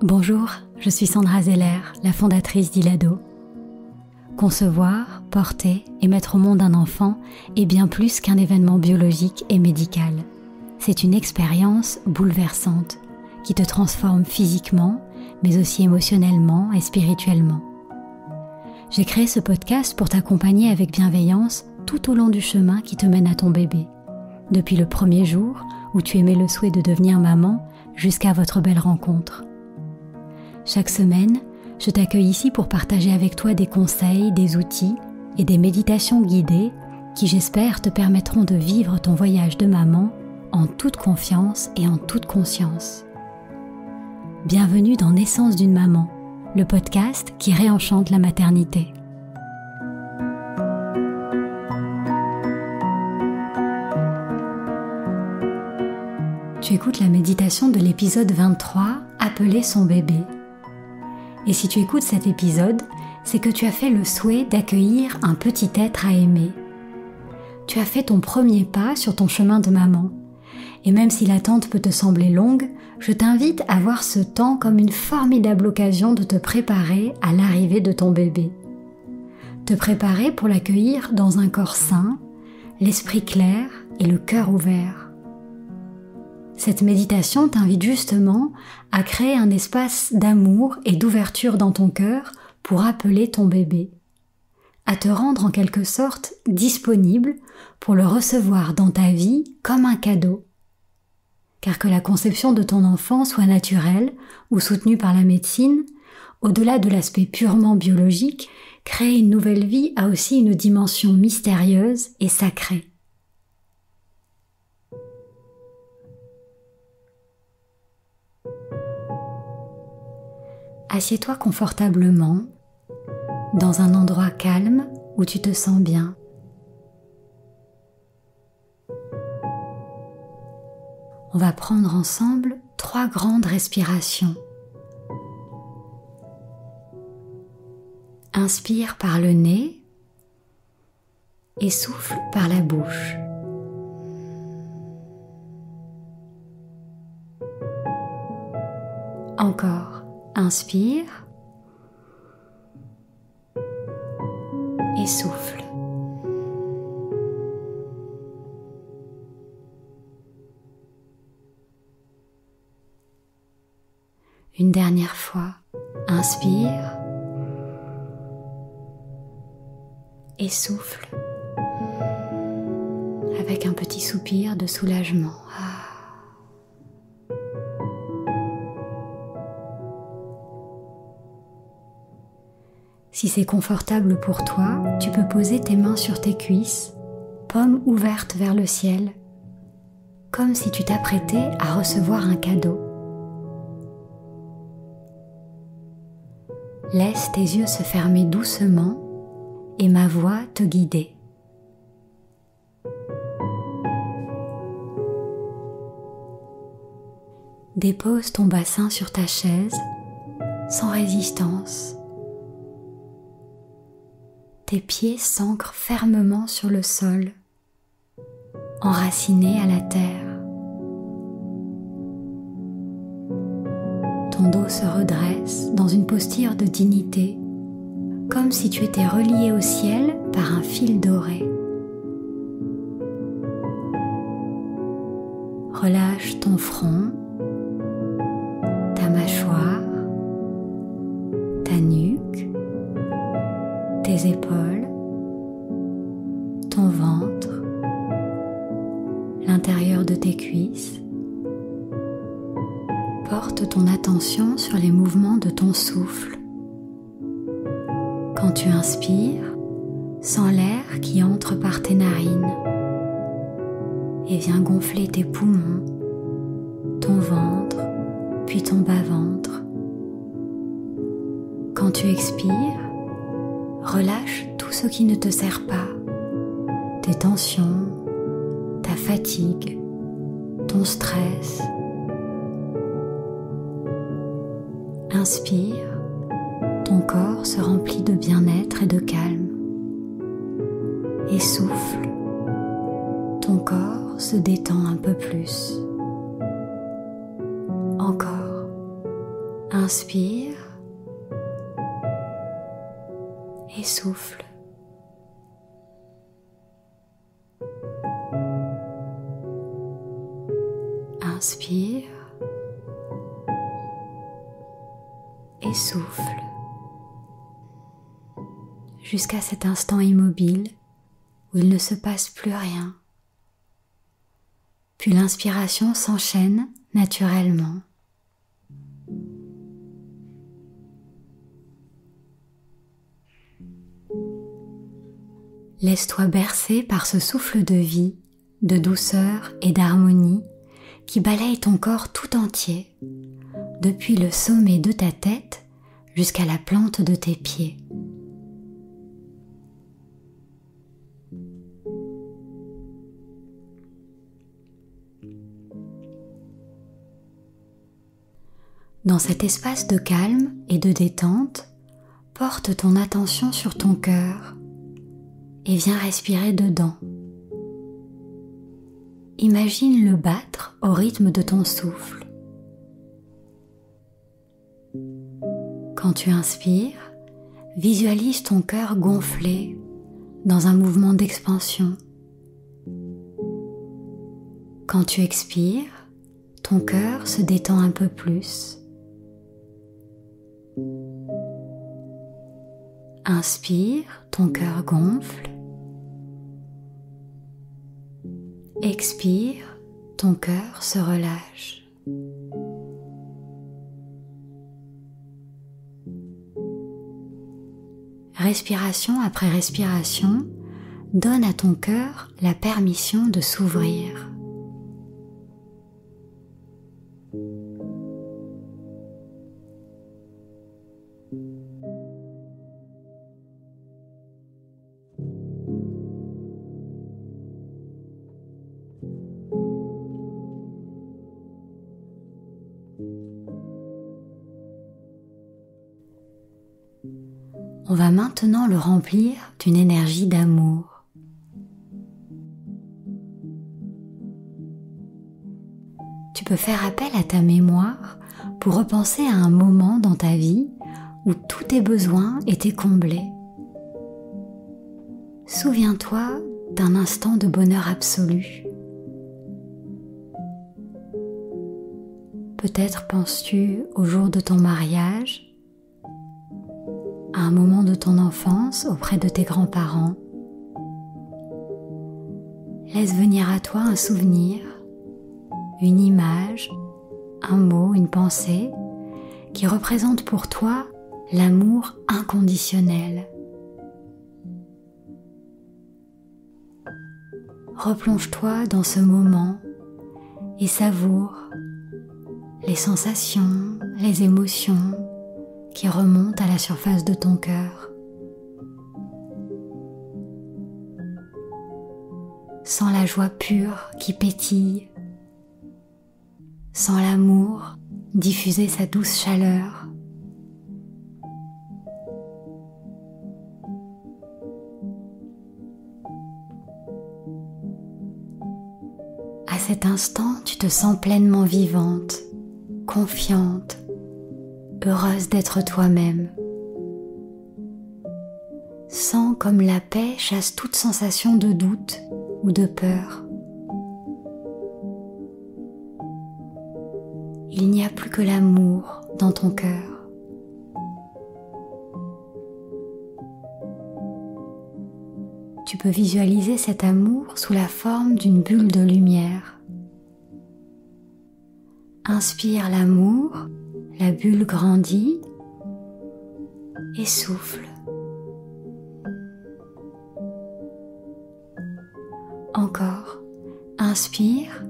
Bonjour, je suis Sandra Zeller, la fondatrice d'Ilado. Concevoir, porter et mettre au monde un enfant est bien plus qu'un événement biologique et médical. C'est une expérience bouleversante qui te transforme physiquement, mais aussi émotionnellement et spirituellement. J'ai créé ce podcast pour t'accompagner avec bienveillance tout au long du chemin qui te mène à ton bébé. Depuis le premier jour où tu émets le souhait de devenir maman jusqu'à votre belle rencontre. Chaque semaine, je t'accueille ici pour partager avec toi des conseils, des outils et des méditations guidées qui, j'espère, te permettront de vivre ton voyage de maman en toute confiance et en toute conscience. Bienvenue dans Naissance d'une maman, le podcast qui réenchante la maternité. Tu écoutes la méditation de l'épisode 23, appelé son bébé. Et si tu écoutes cet épisode, c'est que tu as fait le souhait d'accueillir un petit être à aimer. Tu as fait ton premier pas sur ton chemin de maman. Et même si l'attente peut te sembler longue, je t'invite à voir ce temps comme une formidable occasion de te préparer à l'arrivée de ton bébé. Te préparer pour l'accueillir dans un corps sain, l'esprit clair et le cœur ouvert. Cette méditation t'invite justement à créer un espace d'amour et d'ouverture dans ton cœur pour appeler ton bébé, à te rendre en quelque sorte disponible pour le recevoir dans ta vie comme un cadeau. Car que la conception de ton enfant soit naturelle ou soutenue par la médecine, au-delà de l'aspect purement biologique, créer une nouvelle vie a aussi une dimension mystérieuse et sacrée. Assieds-toi confortablement, dans un endroit calme où tu te sens bien. On va prendre ensemble 3 grandes respirations. Inspire par le nez et souffle par la bouche. Encore. Inspire et souffle. Une dernière fois, inspire et souffle avec un petit soupir de soulagement. Si c'est confortable pour toi, tu peux poser tes mains sur tes cuisses, paumes ouvertes vers le ciel, comme si tu t'apprêtais à recevoir un cadeau. Laisse tes yeux se fermer doucement et ma voix te guider. Dépose ton bassin sur ta chaise, sans résistance. Tes pieds s'ancrent fermement sur le sol, enracinés à la terre. Ton dos se redresse dans une posture de dignité, comme si tu étais relié au ciel par un fil doré. Relâche ton front, ta mâchoire, ta nuque, tes épaules, ton ventre, l'intérieur de tes cuisses. Porte ton attention sur les mouvements de ton souffle. Quand tu inspires, sens l'air qui entre par tes narines et vient gonfler tes poumons, ton ventre, puis ton bas-ventre. Quand tu expires, relâche tout ce qui ne te sert pas, tes tensions, ta fatigue, ton stress. Inspire, ton corps se remplit de bien-être et de calme. Et souffle, ton corps se détend un peu plus. Encore. Inspire et souffle. Inspire et souffle jusqu'à cet instant immobile où il ne se passe plus rien. Puis l'inspiration s'enchaîne naturellement. Laisse-toi bercer par ce souffle de vie, de douceur et d'harmonie qui balaye ton corps tout entier, depuis le sommet de ta tête jusqu'à la plante de tes pieds. Dans cet espace de calme et de détente, porte ton attention sur ton cœur et viens respirer dedans. Imagine le battre au rythme de ton souffle. Quand tu inspires, visualise ton cœur gonflé dans un mouvement d'expansion. Quand tu expires, ton cœur se détend un peu plus. Inspire, ton cœur gonfle. Expire, ton cœur se relâche. Respiration après respiration, donne à ton cœur la permission de s'ouvrir. On va maintenant le remplir d'une énergie d'amour. Tu peux faire appel à ta mémoire pour repenser à un moment dans ta vie où tous tes besoins étaient comblés. Souviens-toi d'un instant de bonheur absolu. Peut-être penses-tu au jour de ton mariage, à un moment de ton enfance auprès de tes grands-parents. Laisse venir à toi un souvenir, une image, un mot, une pensée qui représente pour toi l'amour inconditionnel. Replonge-toi dans ce moment et savoure les sensations, les émotions qui remontent à la surface de ton cœur. Sens la joie pure qui pétille. Sens l'amour diffuser sa douce chaleur. À cet instant, tu te sens pleinement vivante, confiante, heureuse d'être toi-même. Sens comme la paix chasse toute sensation de doute ou de peur. Il n'y a plus que l'amour dans ton cœur. Tu peux visualiser cet amour sous la forme d'une bulle de lumière. Inspire l'amour, la bulle grandit et souffle. Encore, inspire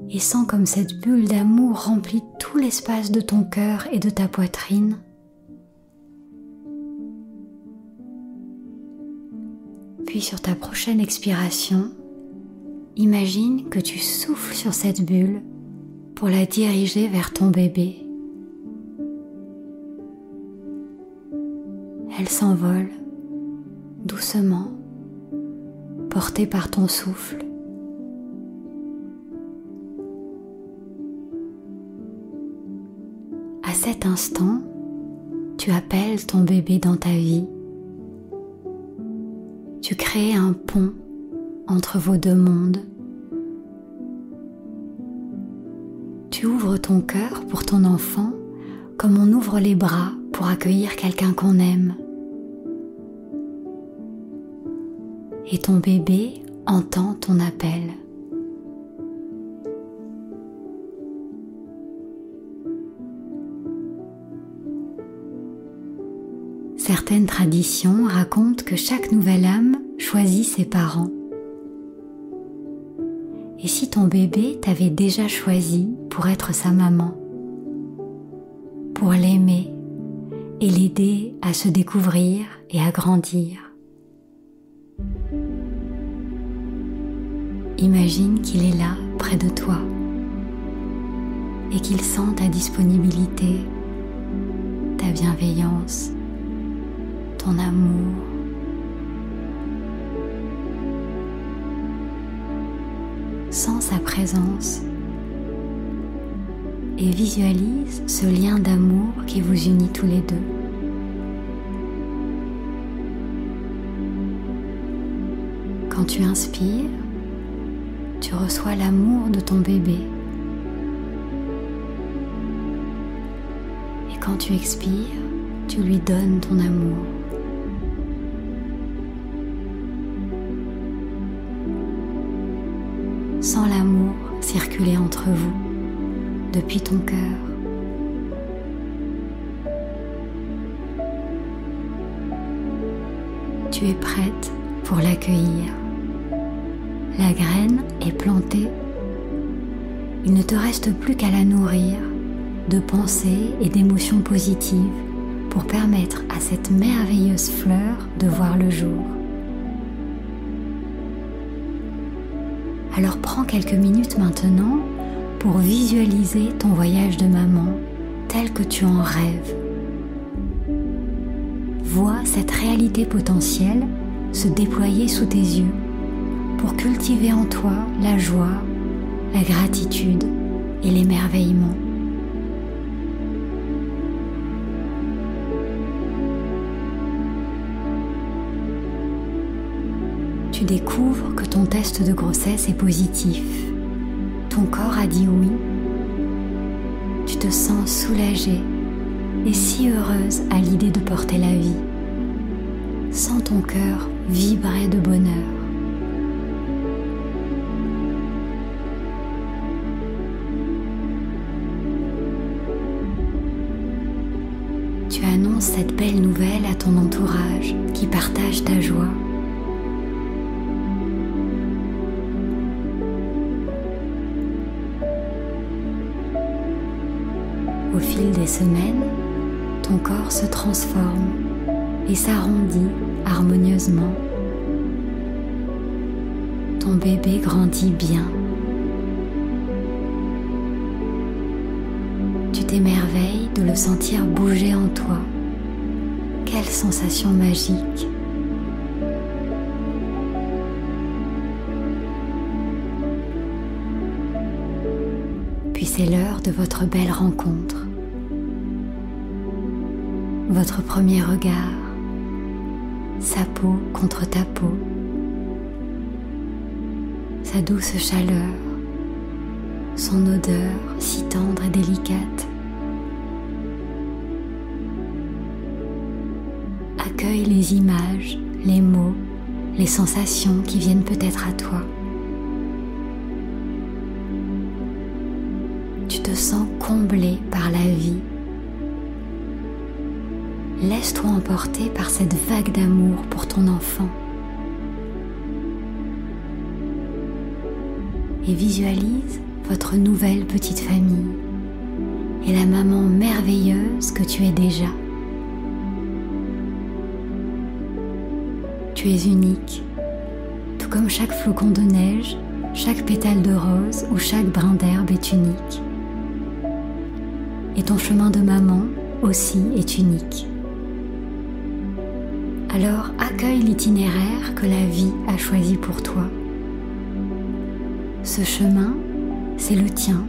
et sens comme cette bulle d'amour remplit tout l'espace de ton cœur et de ta poitrine. Puis sur ta prochaine expiration, imagine que tu souffles sur cette bulle pour la diriger vers ton bébé. Elle s'envole doucement, portée par ton souffle. À cet instant, tu appelles ton bébé dans ta vie. Tu crées un pont entre vos deux mondes. Tu ouvres ton cœur pour ton enfant comme on ouvre les bras pour accueillir quelqu'un qu'on aime. Et ton bébé entend ton appel. Certaines traditions racontent que chaque nouvelle âme choisit ses parents. Et si ton bébé t'avait déjà choisi pour être sa maman, pour l'aimer et l'aider à se découvrir et à grandir? Imagine qu'il est là, près de toi, et qu'il sent ta disponibilité, ta bienveillance, ton amour. Sens sa présence et visualise ce lien d'amour qui vous unit tous les deux. Quand tu inspires, tu reçois l'amour de ton bébé. Et quand tu expires, tu lui donnes ton amour. Sens l'amour circuler entre vous, depuis ton cœur. Tu es prête pour l'accueillir. La graine est plantée. Il ne te reste plus qu'à la nourrir de pensées et d'émotions positives pour permettre à cette merveilleuse fleur de voir le jour. Alors prends quelques minutes maintenant pour visualiser ton voyage de maman tel que tu en rêves. Vois cette réalité potentielle se déployer sous tes yeux pour cultiver en toi la joie, la gratitude et l'émerveillement. Tu découvres que ton test de grossesse est positif. Ton corps a dit oui. Tu te sens soulagée et si heureuse à l'idée de porter la vie. Sens ton cœur vibrer de bonheur. Tu annonces cette belle nouvelle à ton entourage qui partage ta joie. Au fil des semaines, ton corps se transforme et s'arrondit harmonieusement. Ton bébé grandit bien. Tu t'émerveilles de le sentir bouger en toi. Quelle sensation magique! Puis c'est l'heure de votre belle rencontre. Votre premier regard, sa peau contre ta peau, sa douce chaleur, son odeur si tendre et délicate. Accueille les images, les mots, les sensations qui viennent peut-être à toi. Tu te sens comblé par la vie. Laisse-toi emporter par cette vague d'amour pour ton enfant. Et visualise votre nouvelle petite famille et la maman merveilleuse que tu es déjà. Tu es unique, tout comme chaque flocon de neige, chaque pétale de rose ou chaque brin d'herbe est unique. Et ton chemin de maman aussi est unique. Alors accueille l'itinéraire que la vie a choisi pour toi. Ce chemin, c'est le tien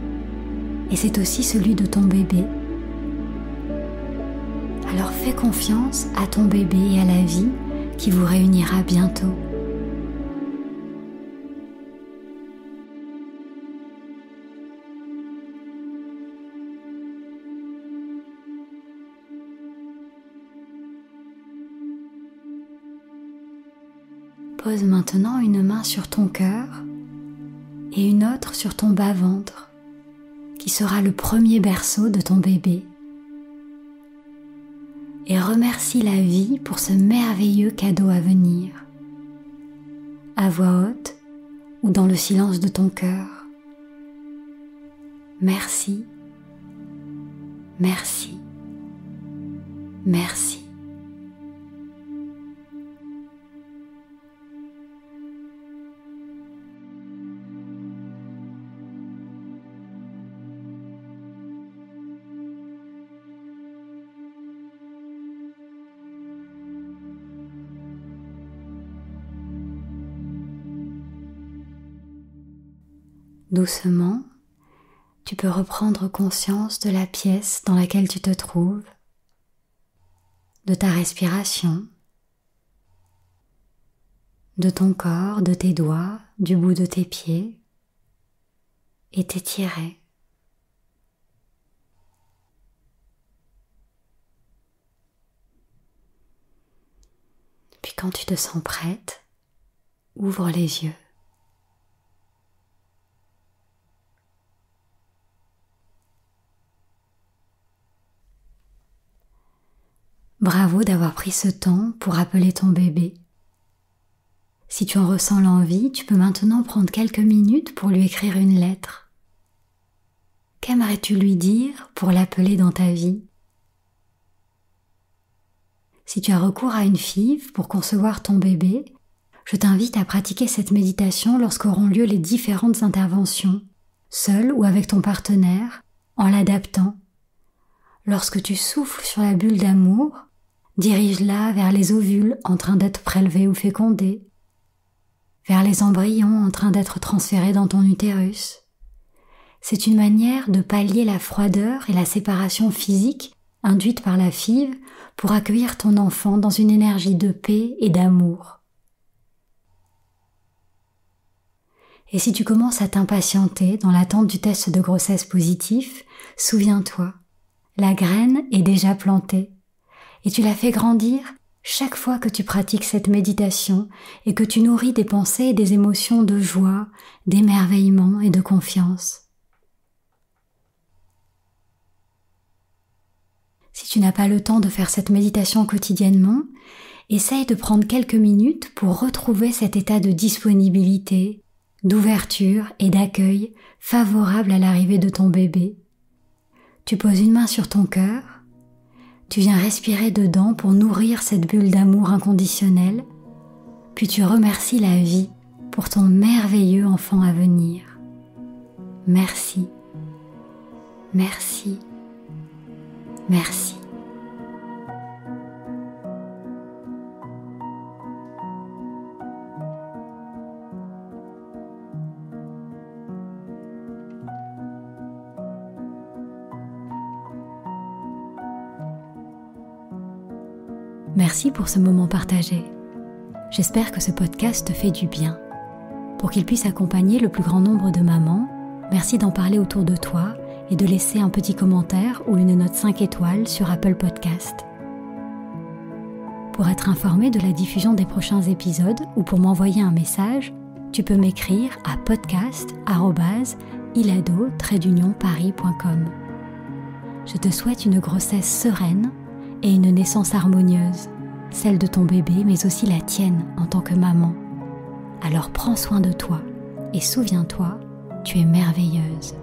et c'est aussi celui de ton bébé. fais confiance à ton bébé et à la vie qui vous réunira bientôt. Pose maintenant une main sur ton cœur et une autre sur ton bas-ventre, qui sera le premier berceau de ton bébé. Et remercie la vie pour ce merveilleux cadeau à venir, à voix haute ou dans le silence de ton cœur. Merci, merci, merci. Doucement, tu peux reprendre conscience de la pièce dans laquelle tu te trouves, de ta respiration, de ton corps, de tes doigts, du bout de tes pieds, et t'étirer. Puis quand tu te sens prête, ouvre les yeux. Bravo d'avoir pris ce temps pour appeler ton bébé. Si tu en ressens l'envie, tu peux maintenant prendre quelques minutes pour lui écrire une lettre. Qu'aimerais-tu lui dire pour l'appeler dans ta vie ? Si tu as recours à une FIV pour concevoir ton bébé, je t'invite à pratiquer cette méditation lorsqu'auront lieu les différentes interventions, seul ou avec ton partenaire, en l'adaptant. Lorsque tu souffles sur la bulle d'amour, dirige-la vers les ovules en train d'être prélevés ou fécondés, vers les embryons en train d'être transférés dans ton utérus. C'est une manière de pallier la froideur et la séparation physique induite par la FIV pour accueillir ton enfant dans une énergie de paix et d'amour. Et si tu commences à t'impatienter dans l'attente du test de grossesse positif, souviens-toi, la graine est déjà plantée. Et tu la fais grandir chaque fois que tu pratiques cette méditation et que tu nourris des pensées et des émotions de joie, d'émerveillement et de confiance. Si tu n'as pas le temps de faire cette méditation quotidiennement, essaye de prendre quelques minutes pour retrouver cet état de disponibilité, d'ouverture et d'accueil favorable à l'arrivée de ton bébé. Tu poses une main sur ton cœur, tu viens respirer dedans pour nourrir cette bulle d'amour inconditionnel, puis tu remercies la vie pour ton merveilleux enfant à venir. Merci, merci, merci. Merci pour ce moment partagé. J'espère que ce podcast te fait du bien. Pour qu'il puisse accompagner le plus grand nombre de mamans, merci d'en parler autour de toi et de laisser un petit commentaire ou une note 5 étoiles sur Apple Podcast. Pour être informé de la diffusion des prochains épisodes ou pour m'envoyer un message, tu peux m'écrire à podcast@ilado-paris.com. Je te souhaite une grossesse sereine et une naissance harmonieuse, celle de ton bébé mais aussi la tienne en tant que maman. Alors prends soin de toi et souviens-toi, tu es merveilleuse.